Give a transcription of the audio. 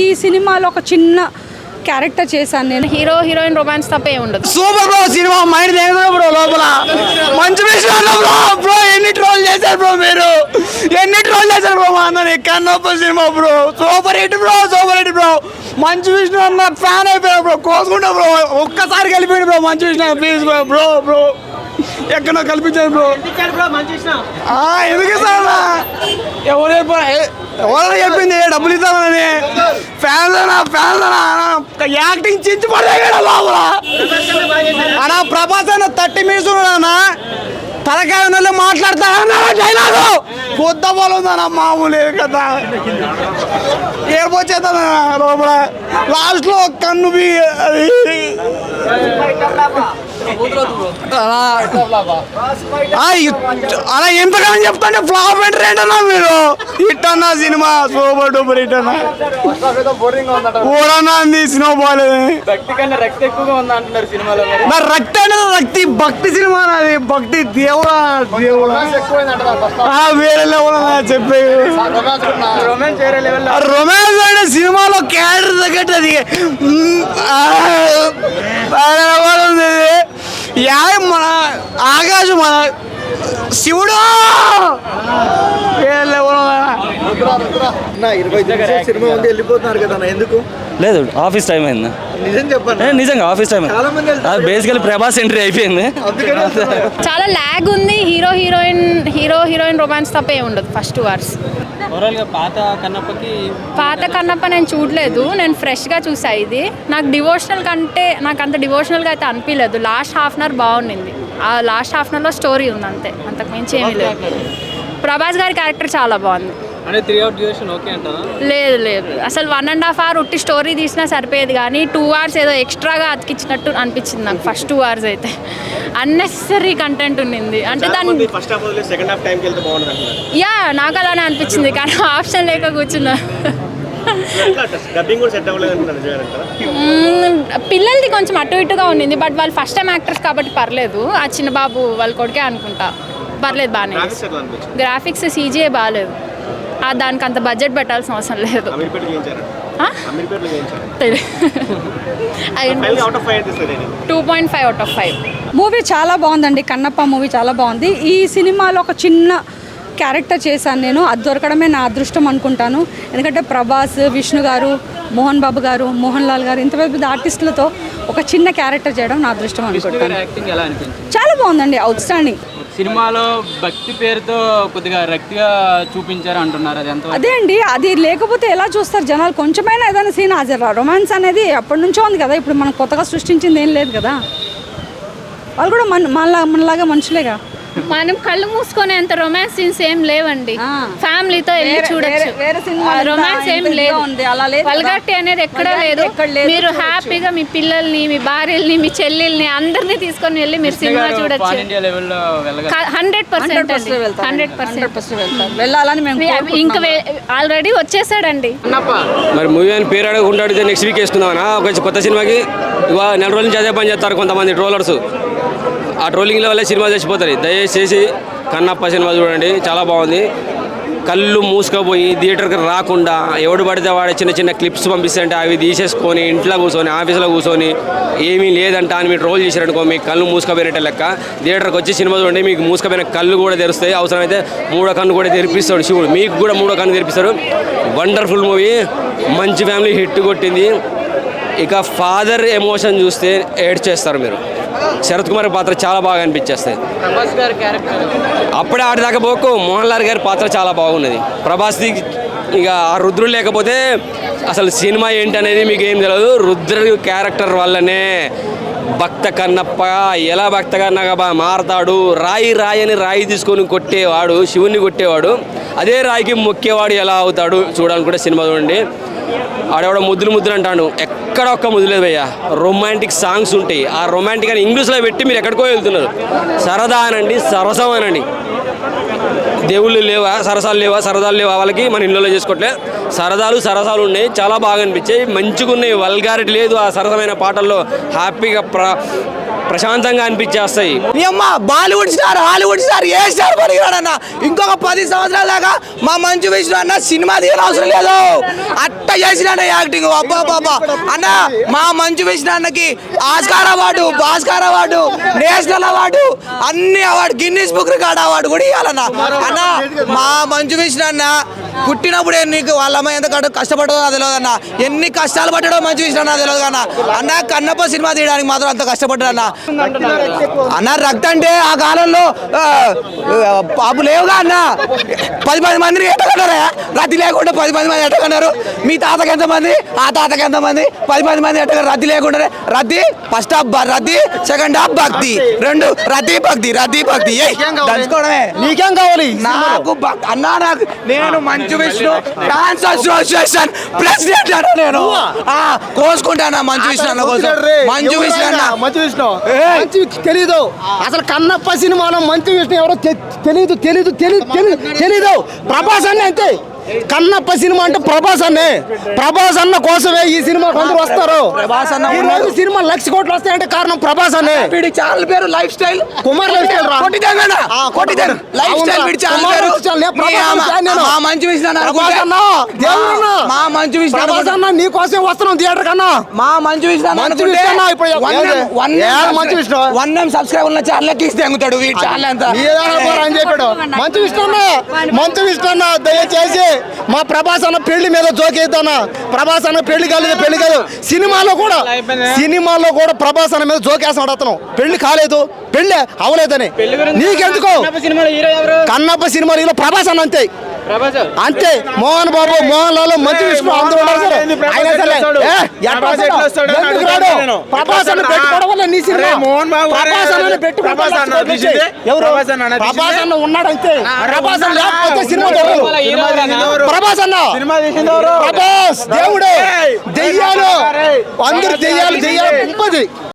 ఈ సినిమాలో ఒక చిన్న క్యారెక్టర్ చేశాను నేను. హీరో హీరోయిన్ రొమాన్స్ తప్పే ఉండదు. సూపర్ బ్రో సినిమా. మైండ్ దేగదు బ్రో లోపల మంచి విషయం బ్రో. బ్రో ఎన్ని ట్రోల్ చేశారు బ్రో మీరు, ఎన్ని ట్రోల్ చేశారు బ్రో మా అన్నని. కన్నప్ప సినిమా bro super hit bro, super hit bro. మంచి విషయం అన్న ఫ్యాన్ అయిపోయారు బ్రో, కోసుకుంటా బ్రో. ఒక్కసారి కలిపాడు బ్రో మంచి విషయం ప్లీజ్ బ్రో. బ్రో బ్రో ఎక్కడో కల్పించారు బ్రో. ఎందుకు సార్ ఎవరు చెప్పింది డబ్బులు ఇస్తామని? ఫ్యాన్స్ యాక్టింగ్ చించి పడేగా లోపల అన్నా. ప్రభాస్ అన్న 30 minutes ఉన్నానా తలకాయ నెలలు మాట్లాడతానన్నా డైలాగు పొద్దు పోలుందన్న మామూలు కదా. ఏర్పొచ్చేద్దా లోపల లాస్ట్ లో కన్ను అలా ఎంతగానో చెప్తాంటే ఫ్లాప్ ఎంటర్ ఏంటన్నా మీరు. హిట్ అన్నా సినిమా సూపర్ డూపర్ హిట్ అన్నా. ఓడన్నా అంది సినిమా బాగాలేదు. నా రక్తి అంటే రక్తి భక్తి సినిమా అది. భక్తి దేవుడా దేవుడా వేరే లెవెల్ చెప్పే. రొమాన్స్ అంటే సినిమాలో క్యారెక్టర్ తగ్గట్టు అది మన ఆకాశం మన శివుడు సినిమా ఉంది వెళ్ళిపోతున్నారు కదా ఎందుకు? లేదు ఆఫీస్ టైం అయింది. నిజం చెప్పండి. నిజంగా office time basically Prabhas entry అయిపోయింది. చాలా ల్యాగ్ ఉంది. హీరో హీరోయిన్ రొమాన్స్ తప్పే ఉండదు ఫస్ట్ 2 hours. పాత కన్నప్ప నేను చూడలేదు, నేను ఫ్రెష్గా చూసా. ఇది నాకు డివోషనల్ కంటే నాకు అంత డివోషనల్గా అయితే అనిపించలేదు. లాస్ట్ హాఫ్ అన్ అవర్ బాగుండింది. ఆ లాస్ట్ హాఫ్ అన్ అవర్లో స్టోరీ ఉంది అంతే, అంతకు మించి ఏమీ లేదు. ప్రభాస్ గారి క్యారెక్టర్ చాలా బాగుంది. లేదు లేదు అసలు 1.5 hour ఉట్టి స్టోరీ తీసినా సరిపోయేది, కానీ 2 hours ఏదో ఎక్స్ట్రాగా అతికిచ్చినట్టు అనిపించింది నాకు. ఫస్ట్ 2 hours అయితే అన్నెసరీ కంటెంట్ ఉండింది. అంటే దాన్ని యా నాకు అలానే అనిపించింది, కానీ ఆప్షన్ లేక కూర్చున్నా. పిల్లలది కొంచెం అటు ఇటుగా ఉండింది, బట్ వాళ్ళు ఫస్ట్ టైం యాక్టర్స్ కాబట్టి పర్లేదు. ఆ చిన్న బాబు వాళ్ళ కొడుకే అనుకుంటా, పర్లేదు బాగానే. గ్రాఫిక్స్ CGI బాగాలేదు, దానికి అంత బడ్జెట్ పెట్టాల్సిన అవసరం లేదు. 2.5 out of 5. మూవీ చాలా బాగుందండి. కన్నప్ప మూవీ చాలా బాగుంది. ఈ సినిమాలో ఒక చిన్న క్యారెక్టర్ చేశాను నేను. అది దొరకడమే నా అదృష్టం అనుకుంటాను. ఎందుకంటే ప్రభాస్, విష్ణు గారు, మోహన్ బాబు గారు, మోహన్ లాల్ గారు ఇంత పెద్ద ఆర్టిస్టులతో ఒక చిన్న క్యారెక్టర్ చేయడం నా అదృష్టం అనుకుంటాను. చాలా బాగుందండి, అవుట్ స్టాండింగ్. సినిమాలో భక్తి పేరుతో కొద్దిగా రక్తిగా చూపించారు అంటున్నారు, అది ఎంత? అదే అండి, అది లేకపోతే ఎలా చూస్తారు జనాలు? కొంచెమైనా ఏదైనా సీన్ హాజరు. రొమాన్స్ అనేది అప్పటి నుంచో ఉంది కదా, ఇప్పుడు మనం కొత్తగా సృష్టించింది ఏం లేదు కదా. వాళ్ళు కూడా మనలాగా మనుషులేగా. మనం కళ్ళు మూసుకొని అంత రొమాన్స్ సీన్స్ ఏం లేవండి. ఫ్యామిలీతో వెళ్ళి చూడొచ్చు. రొమాన్స్ ఏం లేదు, వల్గారిటీ అనేది ఎక్కడా లేదు. మీరు హ్యాపీగా మీ పిల్లల్ని, మీ భార్యల్ని, మీ చెల్లెల్ని అందరినీ తీసుకొని వెళ్ళి మీరు సినిమా చూడొచ్చు. 100% వెళ్ళాలని మేము ఇంకా ఆల్రెడీ వచ్చేసాడండి. మరి మూవీ అని పేరు అడగకుంటాడు, నెక్స్ట్ వీక్ వేసుకుందామన్నా ఒక కొత్త సినిమాకి. 4 రోజుల నుంచి అదే పని చేస్తారు కొంతమంది ట్రోలర్స్. ఆ ట్రోలింగ్ల వల్ల సినిమా చచ్చిపోతుంది. దయచేసి కన్నప్ప సినిమా చూడండి, చాలా బాగుంది. కళ్ళు మూసుకుపోయి థియేటర్కి రాకుండా ఎవడు పడితే వాడే చిన్న చిన్న క్లిప్స్ పంపిస్తుంటే అవి తీసేసుకొని ఇంట్లో కూర్చొని ఆఫీస్లో కూర్చొని ఏమీ లేదంట అని మీరు ట్రోల్ చేశారనుకో, మీకు కళ్ళు మూసుకుపోయినట్టే లెక్క. థియేటర్కి వచ్చి సినిమా చూడండి, మీకు మూసుకుపోయిన కళ్ళు కూడా తెరుస్తాయి. అవసరమైతే 3వ కన్ను కూడా తెరిపిస్తాడు శివుడు, మీకు కూడా 3వ కన్ను తెరిపిస్తాడు. వండర్ఫుల్ మూవీ, మంచి ఫ్యామిలీ హిట్ కొట్టింది. ఇక ఫాదర్ ఎమోషన్ చూస్తే ఏడ్ చేస్తారు మీరు. శరత్ కుమార్ పాత్ర చాలా బాగా అనిపించేస్తుంది. ప్రభాస్ గారి క్యారెక్టర్ అప్పుడే ఆడిదాకా పోకు మోహన్ లాల్ గారి పాత్ర చాలా బాగున్నది. ప్రభాస్ది ఇక ఆ రుద్రుడు లేకపోతే అసలు సినిమా ఏంటనేది మీకు ఏం తెలియదు. రుద్రుడి క్యారెక్టర్ వల్లనే భక్త కన్నప్ప ఎలా భక్త కన్నప్ప మారతాడు. రాయి రాయి తీసుకొని కొట్టేవాడు, శివుణ్ణి కొట్టేవాడు, అదే రాయికి మొక్కేవాడు ఎలా అవుతాడు చూడాలనుకుంటే సినిమా చూడండి. ఆడేవాడు ముద్దులు అంటాడు, ఎక్కడ ఒక్క ముద్దు లేదు భయ్యా. రొమాంటిక్ సాంగ్స్ ఉంటాయి, ఆ రొమాంటిక్ అని ఇంగ్లీష్లో పెట్టి మీరు ఎక్కడికో వెళ్తున్నారు. సరదా అనండి, సరసం అనండి. దేవుళ్ళు లేవా, సరసాలు లేవా వాళ్ళకి, మన ఇళ్ళలో చేసుకోవట్లే. సరసాలు ఉన్నాయి, చాలా బాగా అనిపించాయి, మంచిగా ఉన్నాయి. వల్గారిటీ లేదు ఆ సరసమైన పాటల్లో. హ్యాపీగా ప్రశాంతంగా అనిపించేస్తాయి. నీ అమ్మ బాలీవుడ్ స్టార్ హాలీవుడ్ స్టార్ ఏ స్టార్ పనికిరాడన్న. ఇంకొక 10 సంవత్సరాల దాకా మా మంచు విష్ణు అన్న సినిమా తీయని అవసరం లేదు, అట్ట చేసిన యాక్టింగ్. అబ్బా బాబా అన్న, మా మంచు విష్ణు అన్నకి Oscar award, Bhaskar award, national award, అన్ని award, Guinness book record award కూడా ఇవ్వాలన్న. అన్న మా మంచు విష్ణు అన్న పుట్టినప్పుడే నీకు వాళ్ళ అమ్మ ఎంత కష్టపడదో తెలియదు అన్న, ఎన్ని కష్టాలు పడ్డాడో మంచు విష్ణు అన్న తెలియదు అన్న. అన్న కన్నప్ప సినిమా తీయడానికి మాత్రం అంత కష్టపడ్డాడు అన్న. రక్త అంటే ఆ కాలంలో పాపు లేవుగా అన్న. 10 మందిని ఎట్టకన్నారా? రద్దీ లేకుండా 10 మంది ఎట్టకన్నారు. మీ తాతకి ఎంతమంది, ఆ తాతకి ఎంతమంది, 10 మంది ఎట్టకన్నారు రద్దీ లేకుండా. రద్దీ ఫస్ట్ హాఫ్ రద్దీ, సెకండ్ హాఫ్ భక్తి, 2 రద్దీ భక్తి, రద్దీ భక్తి దంచుకోవడమే. నీకేం కావాలి నాకు అన్న, నాకు నేను Manchu Vishnu dance association president అన్న. నేను కోసుకుంటానా మంచు విష్ణు అన్న కోసం. మంచు విష్ణు అన్న మంచు విష్ణు తెలీదు అసలు. కన్నప్ప సినిమాలో మంచు విష్ణు ఎవరో తెలీదు. ప్రభాస్ అన్న అంతే. కన్నప్ప సినిమా అంటే ప్రభాస్ అన్నే. ప్రభాస్ అన్న కోసమే ఈ సినిమా అందరూ వస్తారు. ప్రభాస్ అన్న ఈ రోజు సినిమా 1,00,000 కోట్లు వస్తాయంటే కారణం ప్రభాస్ అనే. వీడి ఛానల్ పేరు life style Kumar life style రా. కొట్టిదేనా లైఫ్ స్టైల్ వీడి ఛానల్ పేరు. మా మంచు విష్ణు అన్న ప్రభాస్ అన్న దేవుడన్నా. మా మంచు విష్ణు ప్రభాస్ అన్న నీ కోసం వస్తున్నాం థియేటర్ కన్నా. మా మంచు విష్ణు అన్న మంచు విష్ణు అన్న ఇప్పుడు మంచు విష్ణు 1M సబ్స్క్రైబ్ ఉన్న ఛానల్ కి తెంగుతాడు వీడి ఛానల్ అంతా. అని చెప్పాడు మంచు విష్ణు అన్న. మంచు విష్ణు అన్న దయచేసి మా ప్రభాస్ అన్న పెళ్లి మీద జోకేద్దానా. ప్రభాస్ అన్న పెళ్లి కాలేదు సినిమాలో కూడా ప్రభాస్ అన్న మీద జోకేస్తాడు అతను. పెళ్లి కాలేదు, పెళ్లి అవలేదని నీకెందుకో. కన్నప్ప సినిమా హీరో ప్రభాస్ అన్న అంతే. అంతే. మోహన్ బాబు, మోహన్ లాల్, మంచు విష్ణు అందరూ ఉన్నారు సార్. ఆయన సరే ప్రభాస్ అన్న పెట్టుకోవడం వల్ల నీ సినిమా ప్రభాస్ అన్న ప్రభాస్ అన్న ఉన్నాడు అంతే. ప్రభాస్ అన్న లేకపోతే సినిమా ప్రభాస్ అన్న ప్రభాస్ దేవుడు. దెయ్యాలు అందరు దెయ్యాలు గుంపది.